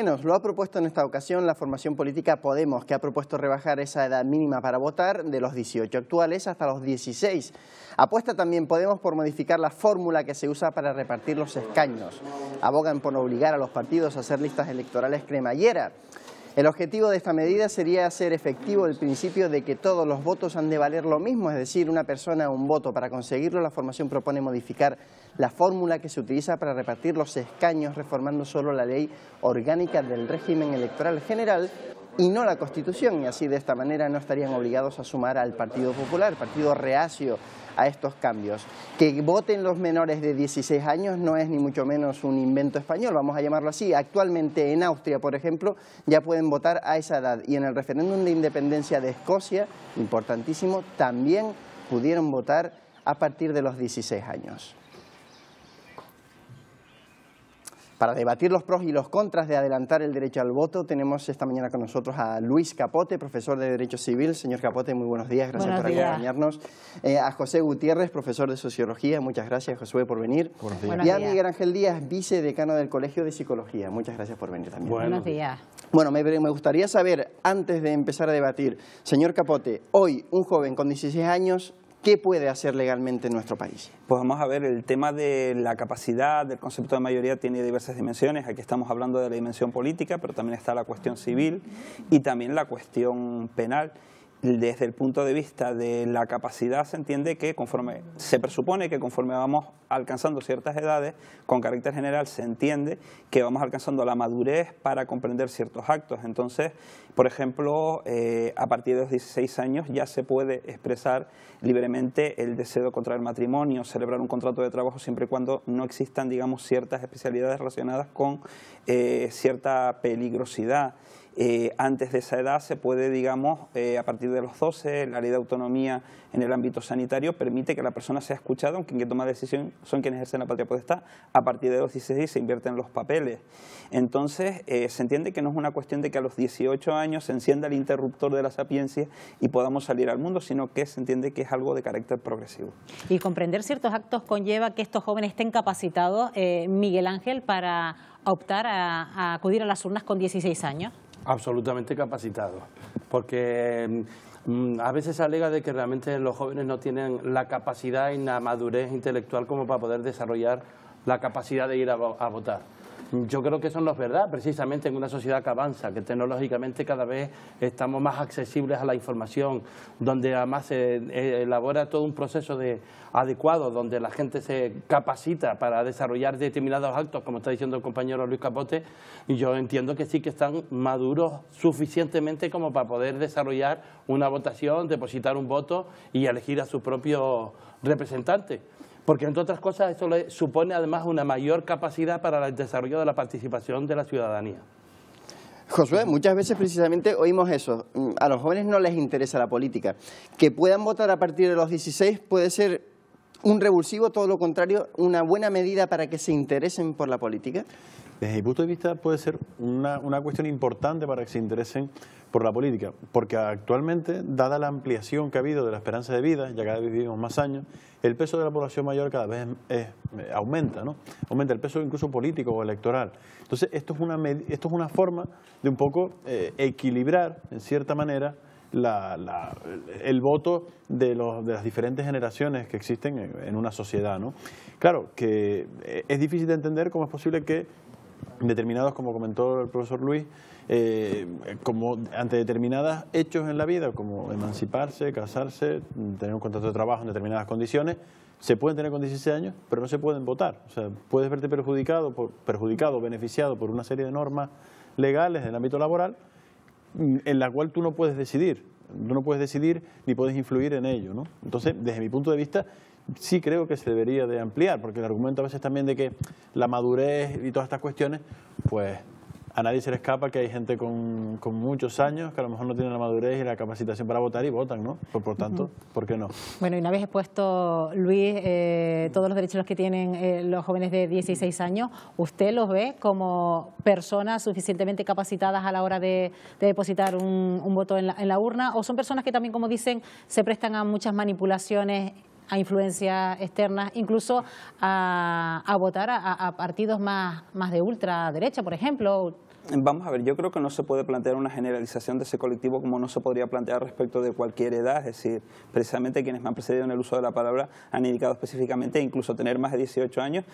Lo ha propuesto en esta ocasión la formación política Podemos, que ha propuesto rebajar esa edad mínima para votar de los 18 actuales hasta los 16. Apuesta también Podemos por modificar la fórmula que se usa para repartir los escaños. Abogan por obligar a los partidos a hacer listas electorales cremallera. El objetivo de esta medida sería hacer efectivo el principio de que todos los votos han de valer lo mismo, es decir, una persona un voto. Para conseguirlo, la formación propone modificar la fórmula que se utiliza para repartir los escaños, reformando solo la ley orgánica del régimen electoral general y no la Constitución, y así de esta manera no estarían obligados a sumar al Partido Popular, partido reacio a estos cambios. Que voten los menores de 16 años no es ni mucho menos un invento español, vamos a llamarlo así. Actualmente en Austria, por ejemplo, ya pueden votar a esa edad, y en el referéndum de independencia de Escocia, importantísimo, también pudieron votar a partir de los 16 años. Para debatir los pros y los contras de adelantar el derecho al voto, tenemos esta mañana con nosotros a Luis Capote, profesor de Derecho Civil. Señor Capote, muy buenos días, gracias por acompañarnos. A José Gutiérrez, profesor de Sociología, muchas gracias, Josué, por venir. Buenos días. Y a Miguel Ángel Díaz, vicedecano del Colegio de Psicología, muchas gracias por venir también. Buenos días. Bueno, me gustaría saber, antes de empezar a debatir, señor Capote, hoy un joven con 16 años, ¿qué puede hacer legalmente en nuestro país? Pues vamos a ver, el tema de la capacidad, del concepto de mayoría tiene diversas dimensiones. Aquí estamos hablando de la dimensión política, pero también está la cuestión civil y también la cuestión penal. Desde el punto de vista de la capacidad se entiende que se presupone que conforme vamos alcanzando ciertas edades, con carácter general se entiende que vamos alcanzando la madurez para comprender ciertos actos. Entonces, por ejemplo, a partir de los 16 años ya se puede expresar libremente el deseo de contraer matrimonio, celebrar un contrato de trabajo siempre y cuando no existan, digamos, ciertas especialidades relacionadas con cierta peligrosidad. Antes de esa edad se puede, digamos, a partir de los 12, la ley de autonomía en el ámbito sanitario permite que la persona sea escuchada, aunque quien toma la decisión son quienes ejercen la patria potestad. A partir de los 16 se invierten los papeles. Entonces, se entiende que no es una cuestión de que a los 18 años se encienda el interruptor de la sapiencia y podamos salir al mundo, sino que se entiende que es algo de carácter progresivo. Y comprender ciertos actos conlleva que estos jóvenes estén capacitados, Miguel Ángel, para optar a acudir a las urnas con 16 años. Absolutamente capacitados, porque a veces se alega de que realmente los jóvenes no tienen la capacidad y la madurez intelectual como para poder desarrollar la capacidad de ir a votar. Yo creo que eso no es verdad, precisamente en una sociedad que avanza, que tecnológicamente cada vez estamos más accesibles a la información, donde además se elabora todo un proceso adecuado, donde la gente se capacita para desarrollar determinados actos, como está diciendo el compañero Luis Capote, y yo entiendo que sí que están maduros suficientemente como para poder desarrollar una votación, depositar un voto y elegir a su propio representante. Porque, entre otras cosas, eso le supone además una mayor capacidad para el desarrollo de la participación de la ciudadanía. Josué, muchas veces precisamente oímos eso, a los jóvenes no les interesa la política. Que puedan votar a partir de los 16 puede ser un revulsivo, todo lo contrario, una buena medida para que se interesen por la política. Desde mi punto de vista puede ser una cuestión importante para que se interesen por la política, porque actualmente, dada la ampliación que ha habido de la esperanza de vida, ya cada vez vivimos más años, el peso de la población mayor cada vez aumenta, ¿no? Aumenta el peso incluso político o electoral. Entonces, esto es una forma de un poco equilibrar, en cierta manera, el voto de las diferentes generaciones que existen en una sociedad, ¿no? Claro, que es difícil de entender cómo es posible que determinados, como comentó el profesor Luis, como ante determinados hechos en la vida, como emanciparse, casarse, tener un contrato de trabajo en determinadas condiciones, se pueden tener con 16 años, pero no se pueden votar. O sea, puedes verte perjudicado, beneficiado por una serie de normas legales en el ámbito laboral en la cual tú no puedes decidir. Tú no puedes decidir ni puedes influir en ello, ¿no? Entonces, desde mi punto de vista, sí creo que se debería de ampliar, porque el argumento a veces también de que la madurez y todas estas cuestiones, pues a nadie se le escapa que hay gente con muchos años que a lo mejor no tienen la madurez y la capacitación para votar y votan, ¿no? Por tanto, ¿por qué no? Bueno, y una vez expuesto, Luis, todos los derechos que tienen los jóvenes de 16 años, ¿usted los ve como personas suficientemente capacitadas a la hora de depositar un voto en la urna? ¿O son personas que también, como dicen, se prestan a muchas manipulaciones, a influencias externas, incluso a votar a partidos más de ultraderecha, por ejemplo? Vamos a ver, yo creo que no se puede plantear una generalización de ese colectivo como no se podría plantear respecto de cualquier edad, es decir, precisamente quienes me han precedido en el uso de la palabra han indicado específicamente, incluso tener más de 18 años,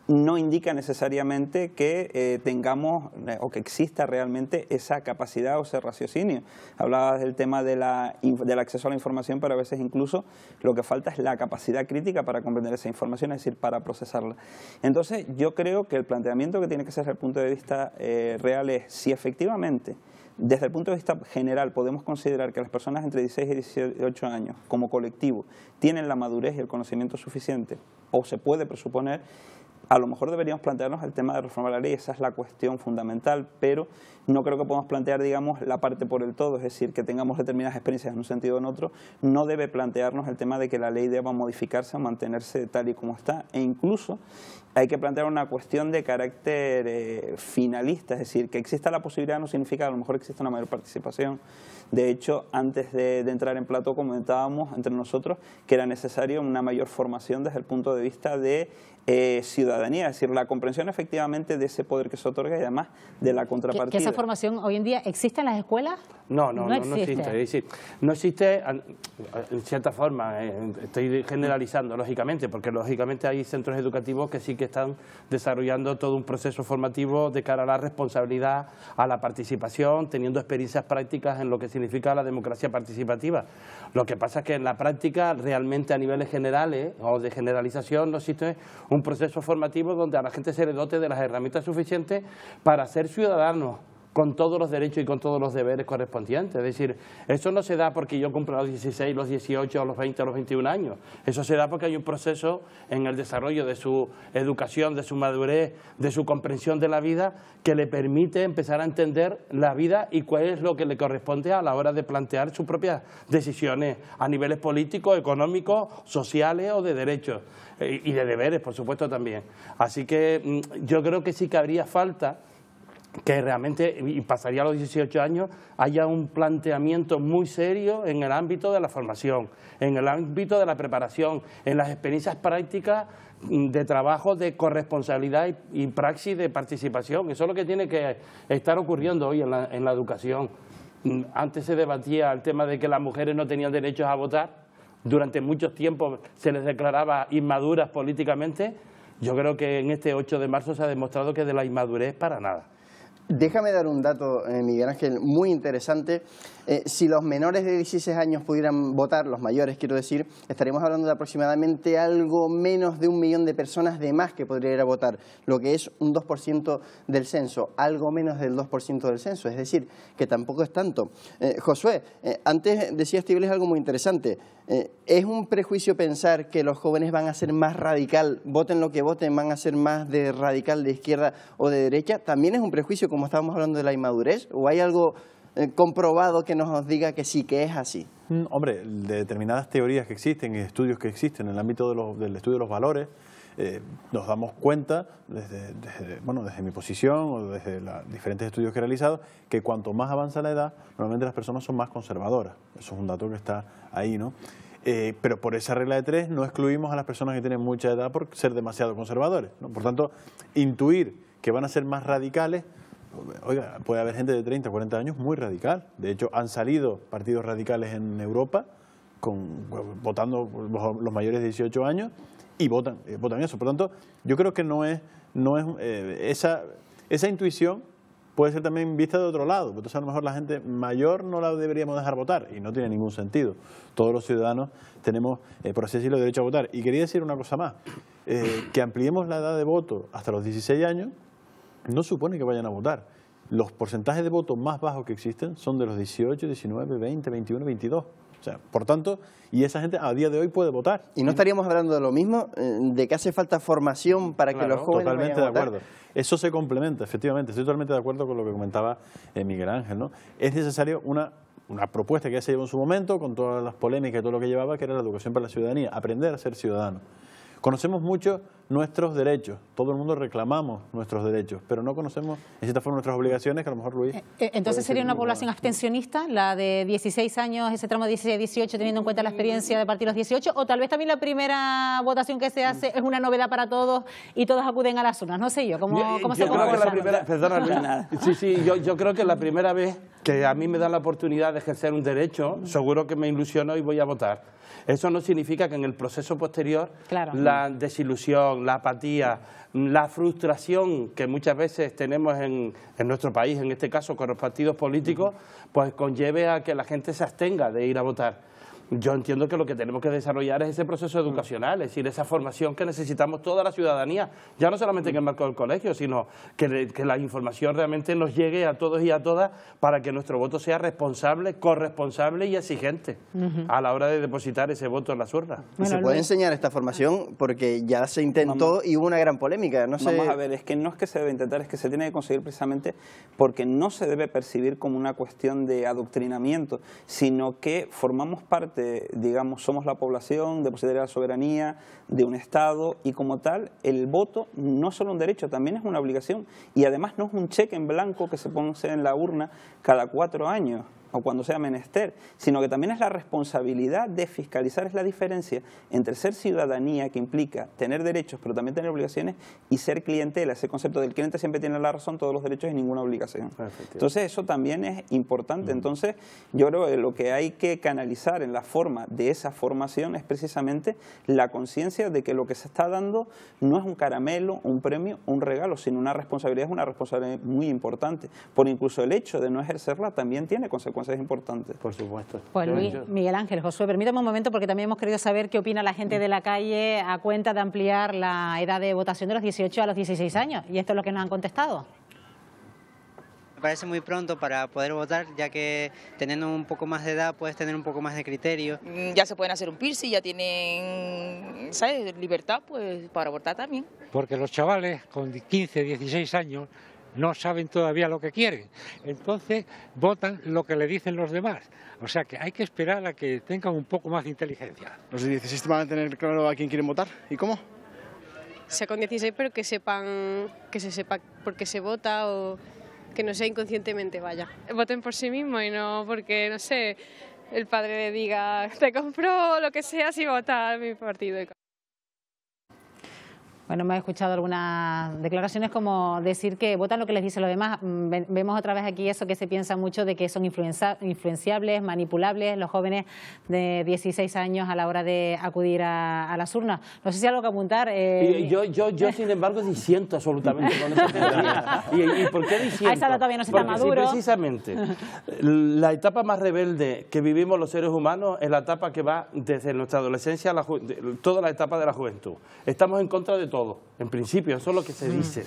no indica necesariamente que tengamos o que exista realmente esa capacidad o ese raciocinio. Hablabas del tema del acceso a la información, pero a veces incluso lo que falta es la capacidad crítica para comprender esa información, es decir, para procesarla. Entonces, yo creo que el planteamiento que tiene que ser desde el punto de vista real es si efectivamente, desde el punto de vista general, podemos considerar que las personas entre 16 y 18 años, como colectivo, tienen la madurez y el conocimiento suficiente, o se puede presuponer, a lo mejor deberíamos plantearnos el tema de reformar la ley, esa es la cuestión fundamental, pero no creo que podamos plantear, digamos, la parte por el todo, es decir, que tengamos determinadas experiencias en un sentido o en otro, no debe plantearnos el tema de que la ley deba modificarse o mantenerse tal y como está, e incluso hay que plantear una cuestión de carácter finalista, es decir, que exista la posibilidad no significa que a lo mejor exista una mayor participación. De hecho, antes de entrar en plató comentábamos entre nosotros que era necesario una mayor formación desde el punto de vista de ciudadanía, es decir, la comprensión efectivamente de ese poder que se otorga y además de la contrapartida. ¿Que esa formación hoy en día existe en las escuelas? No existe. Es decir, no existe, en cierta forma, estoy generalizando, lógicamente, porque lógicamente hay centros educativos que sí que están desarrollando todo un proceso formativo de cara a la responsabilidad, a la participación, teniendo experiencias prácticas en lo que significa la democracia participativa. Lo que pasa es que en la práctica, realmente a niveles generales o de generalización, no existe un proceso formativo donde a la gente se le dote de las herramientas suficientes para ser ciudadanos, con todos los derechos y con todos los deberes correspondientes. Es decir, eso no se da porque yo cumpla los 16, los 18, los 20 o los 21 años. Eso se da porque hay un proceso en el desarrollo de su educación, de su madurez, de su comprensión de la vida, que le permite empezar a entender la vida y cuál es lo que le corresponde a la hora de plantear sus propias decisiones a niveles políticos, económicos, sociales o de derechos. Y de deberes, por supuesto, también. Así que yo creo que sí que habría falta que realmente, y pasaría a los 18 años, haya un planteamiento muy serio en el ámbito de la formación, en el ámbito de la preparación, en las experiencias prácticas de trabajo, de corresponsabilidad y praxis de participación. Eso es lo que tiene que estar ocurriendo hoy en la educación. Antes se debatía el tema de que las mujeres no tenían derechos a votar. Durante mucho tiempo se les declaraba inmaduras políticamente. Yo creo que en este 8 de marzo se ha demostrado que de la inmadurez para nada. Déjame dar un dato, Miguel Ángel, muy interesante. Si los menores de 16 años pudieran votar, los mayores quiero decir, estaríamos hablando de aproximadamente algo menos de 1 millón de personas de más que podrían ir a votar, lo que es un 2% del censo, algo menos del 2% del censo, es decir, que tampoco es tanto. Josué, antes decía Estíbaliz algo muy interesante. ¿Es un prejuicio pensar que los jóvenes van a ser más radical, voten lo que voten, van a ser más de radical de izquierda o de derecha? ¿También es un prejuicio, como estábamos hablando de la inmadurez? ¿O hay algo comprobado que nos diga que sí, que es así? Hombre, de determinadas teorías que existen y estudios que existen en el ámbito del estudio de los valores, nos damos cuenta, desde mi posición o desde los diferentes estudios que he realizado, que cuanto más avanza la edad, normalmente las personas son más conservadoras. Eso es un dato que está ahí, ¿no? Pero por esa regla de 3 no excluimos a las personas que tienen mucha edad por ser demasiado conservadores, ¿no? Por tanto, intuir que van a ser más radicales, oiga, puede haber gente de 30, 40 años muy radical. De hecho, han salido partidos radicales en Europa votando los mayores de 18 años y votan eso. Por tanto, yo creo que no es esa intuición puede ser también vista de otro lado. Entonces, a lo mejor la gente mayor no la deberíamos dejar votar y no tiene ningún sentido. Todos los ciudadanos tenemos, por así decirlo, derecho a votar. Y quería decir una cosa más, que ampliemos la edad de voto hasta los 16 años no supone que vayan a votar. Los porcentajes de voto más bajos que existen son de los 18, 19, 20, 21, 22. O sea, por tanto, y esa gente a día de hoy puede votar. ¿Y no estaríamos hablando de lo mismo? ¿De que hace falta formación para que los jóvenes totalmente vayan a votar? de acuerdo. Eso se complementa, efectivamente. Estoy totalmente de acuerdo con lo que comentaba Miguel Ángel, ¿no? Es necesario una propuesta que ya se llevó en su momento, con todas las polémicas y todo lo que llevaba, que era la educación para la ciudadanía, aprender a ser ciudadano. Conocemos mucho nuestros derechos. Todo el mundo reclamamos nuestros derechos, pero no conocemos en cierta forma nuestras obligaciones, que a lo mejor Luis... Entonces sería una población abstencionista, la de 16 años, ese tramo de 16-18, teniendo en cuenta la experiencia de partir los 18, o tal vez también la primera votación que se hace es una novedad para todos y todos acuden a las urnas. No sé yo, ¿cómo se comporta? Perdona, yo creo que la primera vez que a mí me dan la oportunidad de ejercer un derecho, seguro que me ilusiono y voy a votar. Eso no significa que en el proceso posterior la desilusión, la apatía, la frustración que muchas veces tenemos en nuestro país, en este caso con los partidos políticos, pues conlleve a que la gente se abstenga de ir a votar. Yo entiendo que lo que tenemos que desarrollar es ese proceso educacional, es decir, esa formación que necesitamos toda la ciudadanía, ya no solamente en el marco del colegio, sino que la información realmente nos llegue a todos y a todas para que nuestro voto sea responsable, corresponsable y exigente a la hora de depositar ese voto en las urnas. Bueno, ¿se puede enseñar esta formación? Porque ya se intentó y hubo una gran polémica. No sé... Vamos a ver, es que no es que se debe intentar, es que se tiene que conseguir precisamente porque no se debe percibir como una cuestión de adoctrinamiento, sino que formamos parte, digamos, somos la población depositaria de la soberanía de un Estado y como tal el voto no es solo un derecho, también es una obligación y además no es un cheque en blanco que se pone en la urna cada 4 años o cuando sea menester, sino que también es la responsabilidad de fiscalizar, es la diferencia entre ser ciudadanía, que implica tener derechos pero también tener obligaciones, y ser clientela, ese concepto del cliente siempre tiene la razón, todos los derechos y ninguna obligación. Entonces eso también es importante. Entonces yo creo que lo que hay que canalizar en la forma de esa formación es precisamente la conciencia de que lo que se está dando no es un caramelo, un premio, un regalo, sino una responsabilidad, es una responsabilidad muy importante, por incluso el hecho de no ejercerla también tiene consecuencias importantes. Por supuesto. Pues Luis, Miguel Ángel, Josué, permítame un momento porque también hemos querido saber qué opina la gente de la calle a cuenta de ampliar la edad de votación de los 18 a los 16 años. Y esto es lo que nos han contestado. Me parece muy pronto para poder votar, ya que teniendo un poco más de edad puedes tener un poco más de criterio. Ya se pueden hacer un piercing, ya tienen, ¿sabes?, libertad pues para votar también. Porque los chavales con 15, 16 años no saben todavía lo que quieren, entonces votan lo que le dicen los demás, o sea que hay que esperar a que tengan un poco más de inteligencia. Los de 16 van a tener claro a quién quieren votar y cómo. Sea con 16, pero que sepan, que se sepa por qué se vota o que no sea inconscientemente, vaya. Voten por sí mismos y no porque, no sé, el padre le diga, te compro lo que sea si vota a mi partido. Bueno, hemos escuchado algunas declaraciones como decir que votan lo que les dice los demás. Vemos otra vez aquí eso que se piensa mucho de que son influenciables, manipulables los jóvenes de 16 años a la hora de acudir a las urnas. No sé si hay algo que apuntar. Yo, sin embargo, disiento absolutamente con esa teoría. ¿Y por qué disiento? A esa edad todavía no se está maduro. Sí, precisamente, la etapa más rebelde que vivimos los seres humanos es la etapa que va desde nuestra adolescencia a toda la etapa de la juventud. Estamos en contra de todo. En principio, eso es lo que se dice.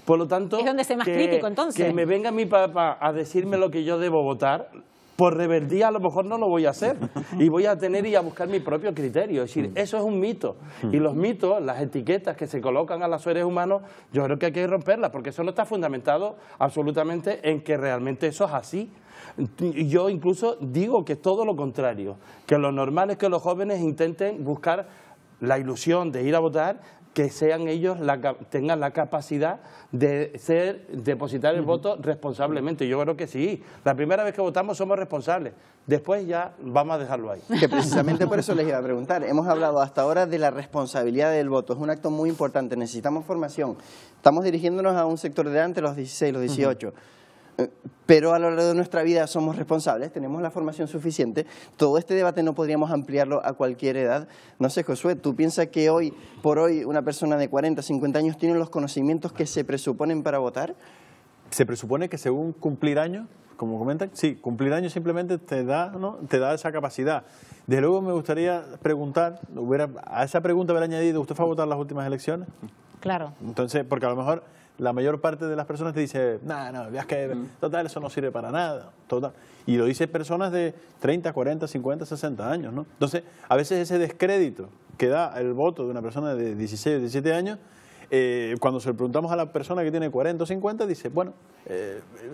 Por lo tanto, es donde se más crítico, entonces. Que me venga mi papá a decirme lo que yo debo votar, por rebeldía a lo mejor no lo voy a hacer y voy a tener y a buscar mi propio criterio. Es decir, eso es un mito. Y los mitos, las etiquetas que se colocan a los seres humanos, yo creo que hay que romperlas, porque eso no está fundamentado absolutamente en que realmente eso es así. Yo incluso digo que es todo lo contrario, que lo normal es que los jóvenes intenten buscar la ilusión de ir a votar, que sean ellos, tengan la capacidad de depositar el voto responsablemente. Yo creo que sí. La primera vez que votamos somos responsables. Después ya vamos a dejarlo ahí. Que precisamente por eso les iba a preguntar. Hemos hablado hasta ahora de la responsabilidad del voto. Es un acto muy importante. Necesitamos formación. Estamos dirigiéndonos a un sector de antes, los 16, los 18. Pero a lo largo de nuestra vida somos responsables, tenemos la formación suficiente. Todo este debate no podríamos ampliarlo a cualquier edad. No sé, Josué, ¿tú piensas que hoy por hoy una persona de 40, 50 años tiene los conocimientos que se presuponen para votar? Se presupone que según cumplir años, como comentan, sí, cumplir años simplemente te da, ¿no?, te da esa capacidad. Desde luego me gustaría preguntar, a esa pregunta haber añadido, ¿usted fue a votar en las últimas elecciones? Claro. Entonces, porque a lo mejor la mayor parte de las personas te dice, no, es que total, eso no sirve para nada. Total. Y lo dicen personas de 30, 40, 50, 60 años, ¿no? Entonces, a veces ese descrédito que da el voto de una persona de 16 o 17 años, cuando se lo preguntamos a la persona que tiene 40 o 50, dice, bueno,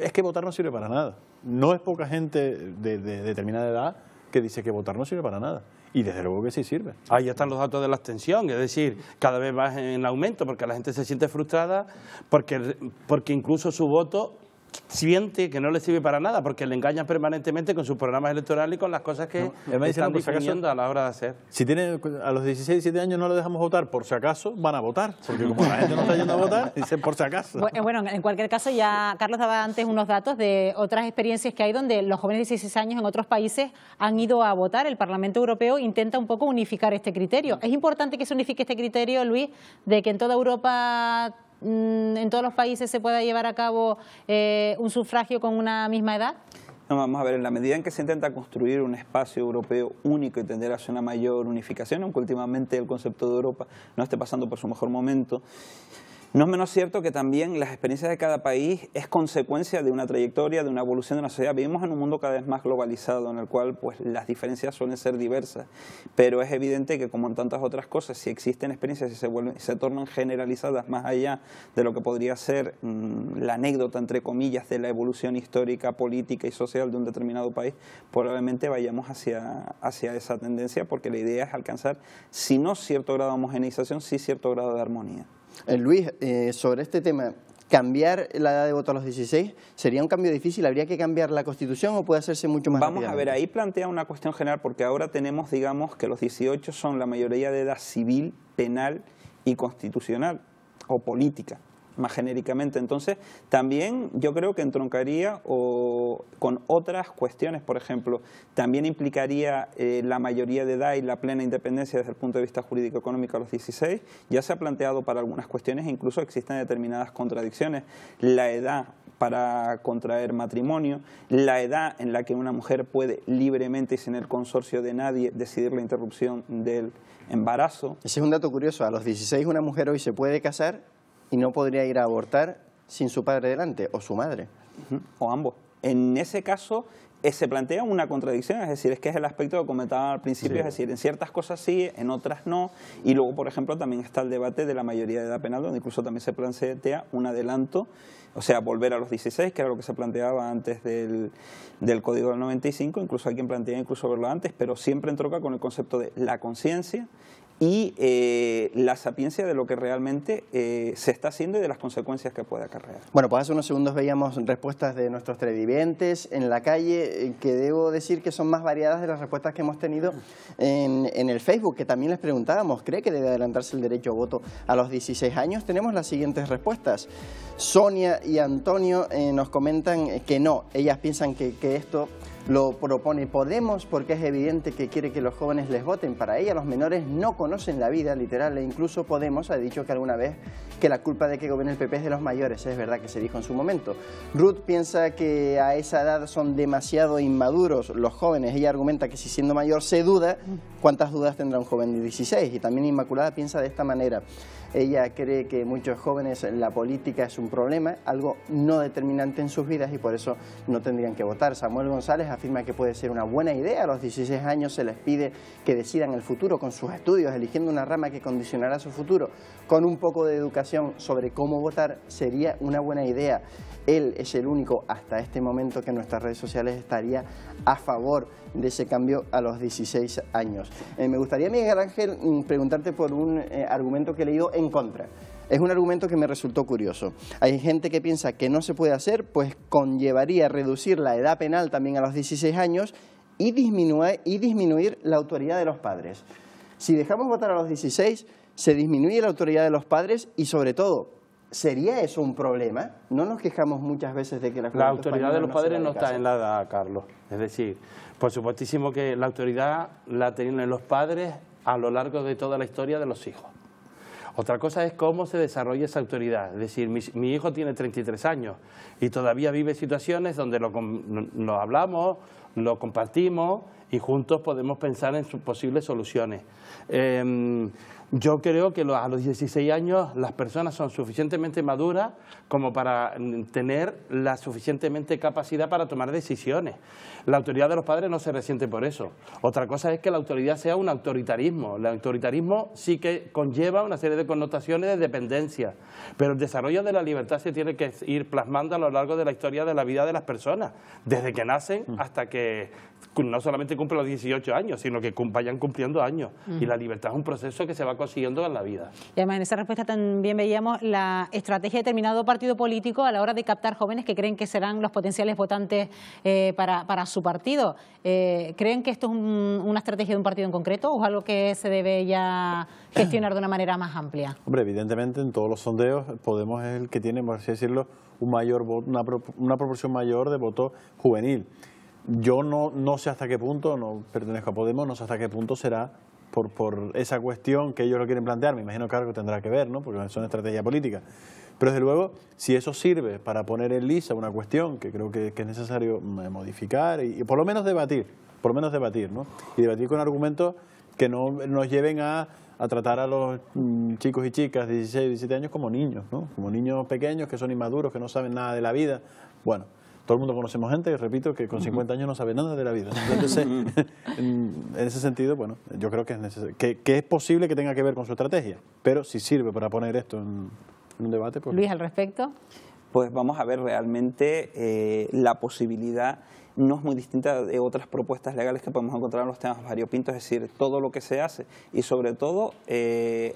es que votar no sirve para nada. No es poca gente de determinada edad que dice que votar no sirve para nada. Y desde luego que sí sirve. Ahí están los datos de la abstención, es decir, cada vez más en aumento, porque la gente se siente frustrada, porque incluso su voto siente que no le sirve para nada, porque le engañan permanentemente con sus programas electorales y con las cosas que están diciendo a la hora de hacer. Si tiene a los 16, 17 años no le dejamos votar, por si acaso van a votar, porque como la gente no está yendo a votar, dicen por si acaso. Bueno, en cualquier caso, ya Carlos daba antes unos datos de otras experiencias que hay donde los jóvenes de 16 años en otros países han ido a votar. El Parlamento Europeo intenta un poco unificar este criterio. Es importante que se unifique este criterio, Luis, de que en toda Europa, en todos los países, se pueda llevar a cabo un sufragio con una misma edad. No, vamos a ver, en la medida en que se intenta construir un espacio europeo único y tender hacia una mayor unificación, aunque últimamente el concepto de Europa no esté pasando por su mejor momento, no es menos cierto que también las experiencias de cada país es consecuencia de una trayectoria, de una evolución de una sociedad. Vivimos en un mundo cada vez más globalizado, en el cual pues las diferencias suelen ser diversas, pero es evidente que, como en tantas otras cosas, si existen experiencias y se tornan generalizadas más allá de lo que podría ser la anécdota, entre comillas, de la evolución histórica, política y social de un determinado país, probablemente vayamos hacia esa tendencia, porque la idea es alcanzar, si no cierto grado de homogeneización, sí cierto grado de armonía. Luis, sobre este tema, ¿cambiar la edad de voto a los 16 sería un cambio difícil? ¿Habría que cambiar la Constitución o puede hacerse mucho más rápidamente? Vamos a ver, ahí plantea una cuestión general, porque ahora tenemos, digamos, que los 18 son la mayoría de edad civil, penal y constitucional, o política, más genéricamente. Entonces, también yo creo que entroncaría con otras cuestiones. Por ejemplo, también implicaría la mayoría de edad y la plena independencia desde el punto de vista jurídico-económico a los 16. Ya se ha planteado para algunas cuestiones, incluso existen determinadas contradicciones. La edad para contraer matrimonio, la edad en la que una mujer puede libremente y sin el consorcio de nadie decidir la interrupción del embarazo. Ese es un dato curioso. A los 16 una mujer hoy se puede casar y no podría ir a abortar sin su padre delante, o su madre. O ambos. En ese caso se plantea una contradicción, es decir, es que es el aspecto que comentaba al principio, sí. Es decir, en ciertas cosas sí, en otras no, y luego, por ejemplo, también está el debate de la mayoría de edad penal, donde incluso también se plantea un adelanto, o sea, volver a los 16, que era lo que se planteaba antes del Código del 95, incluso hay quien plantea incluso verlo antes, pero siempre entronca con el concepto de la conciencia y la sapiencia de lo que realmente se está haciendo y de las consecuencias que puede acarrear. Bueno, pues hace unos segundos veíamos respuestas de nuestros televidentes en la calle, que debo decir que son más variadas de las respuestas que hemos tenido en el Facebook, que también les preguntábamos, ¿cree que debe adelantarse el derecho a voto a los 16 años? Tenemos las siguientes respuestas. Sonia y Antonio nos comentan que no, ellas piensan que esto lo propone Podemos porque es evidente que quiere que los jóvenes les voten. Para ella los menores no conocen la vida, literal, e incluso Podemos ha dicho que alguna vez que la culpa de que gobierne el PP es de los mayores, es verdad que se dijo en su momento. Ruth piensa que a esa edad son demasiado inmaduros los jóvenes. Ella argumenta que si siendo mayor se duda, ¿cuántas dudas tendrá un joven de 16? Y también Inmaculada piensa de esta manera. Ella cree que muchos jóvenes la política es un problema, algo no determinante en sus vidas y por eso no tendrían que votar. Samuel González afirma que puede ser una buena idea. A los 16 años se les pide que decidan el futuro con sus estudios, eligiendo una rama que condicionará su futuro. Con un poco de educación sobre cómo votar sería una buena idea. Él es el único hasta este momento que en nuestras redes sociales estaría a favor de ese cambio a los 16 años. Me gustaría, Miguel Ángel, preguntarte por un argumento que he leído en contra. Es un argumento que me resultó curioso. Hay gente que piensa que no se puede hacer, pues conllevaría reducir la edad penal también a los 16 años y disminuir la autoridad de los padres. Si dejamos votar a los 16, se disminuye la autoridad de los padres y, sobre todo, ¿sería eso un problema? ¿No nos quejamos muchas veces de que la autoridad de los padres no está en la edad, Carlos? Es decir, por supuestísimo que la autoridad la tienen los padres a lo largo de toda la historia de los hijos. Otra cosa es cómo se desarrolla esa autoridad. Es decir, mi hijo tiene 33 años y todavía vive situaciones donde lo hablamos, lo compartimos y juntos podemos pensar en sus posibles soluciones. Yo creo que a los 16 años las personas son suficientemente maduras como para tener la suficientemente capacidad para tomar decisiones. La autoridad de los padres no se resiente por eso. Otra cosa es que la autoridad sea un autoritarismo. El autoritarismo sí que conlleva una serie de connotaciones de dependencia, pero el desarrollo de la libertad se tiene que ir plasmando a lo largo de la historia de la vida de las personas, desde que nacen hasta que no solamente cumplen los 18 años, sino que vayan cumpliendo años. Y la libertad es un proceso que se va consiguiendo en la vida. Y además en esa respuesta también veíamos la estrategia de determinado partido político a la hora de captar jóvenes que creen que serán los potenciales votantes para su partido. ¿Creen que esto es una estrategia de un partido en concreto o es algo que se debe ya gestionar de una manera más amplia? Hombre, evidentemente en todos los sondeos Podemos es el que tiene, por así decirlo, una proporción mayor de voto juvenil. Yo no sé hasta qué punto, no pertenezco a Podemos, no sé hasta qué punto será por esa cuestión que ellos lo quieren plantear. Me imagino que algo tendrá que ver, ¿no? Porque son estrategia política. Pero desde luego, si eso sirve para poner en lisa una cuestión que creo que es necesario modificar y por lo menos debatir, ¿no? Y debatir con argumentos que no nos lleven a tratar a los chicos y chicas de 16, 17 años como niños, ¿no? Como niños pequeños que son inmaduros, que no saben nada de la vida. Bueno, todo el mundo conocemos gente, repito, que con 50 años no sabe nada de la vida. Entonces, en ese sentido, bueno, yo creo que es necesario, que es posible que tenga que ver con su estrategia, pero si sirve para poner esto en un debate, pues... Luis, al respecto. Pues vamos a ver, realmente la posibilidad no es muy distinta de otras propuestas legales que podemos encontrar en los temas variopintos, es decir, todo lo que se hace y sobre todo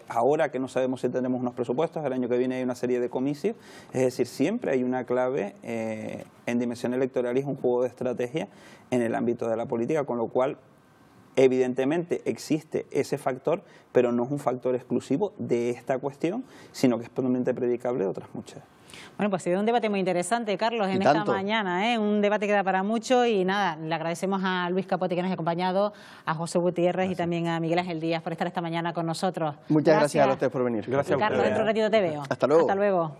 ahora que no sabemos si tenemos unos presupuestos, el año que viene hay una serie de comicios, es decir, siempre hay una clave en dimensión electoral y es un juego de estrategia en el ámbito de la política, con lo cual evidentemente existe ese factor, pero no es un factor exclusivo de esta cuestión, sino que es totalmente predicable de otras muchas. Bueno, pues ha sido un debate muy interesante, Carlos, en esta mañana, un debate que da para mucho y nada, le agradecemos a Luis Capote que nos ha acompañado, a José Gutiérrez y también a Miguel Ángel Díaz por estar esta mañana con nosotros. Muchas gracias a los tres por venir. Gracias a ustedes. Carlos, dentro de un ratito te veo. Hasta luego. Hasta luego.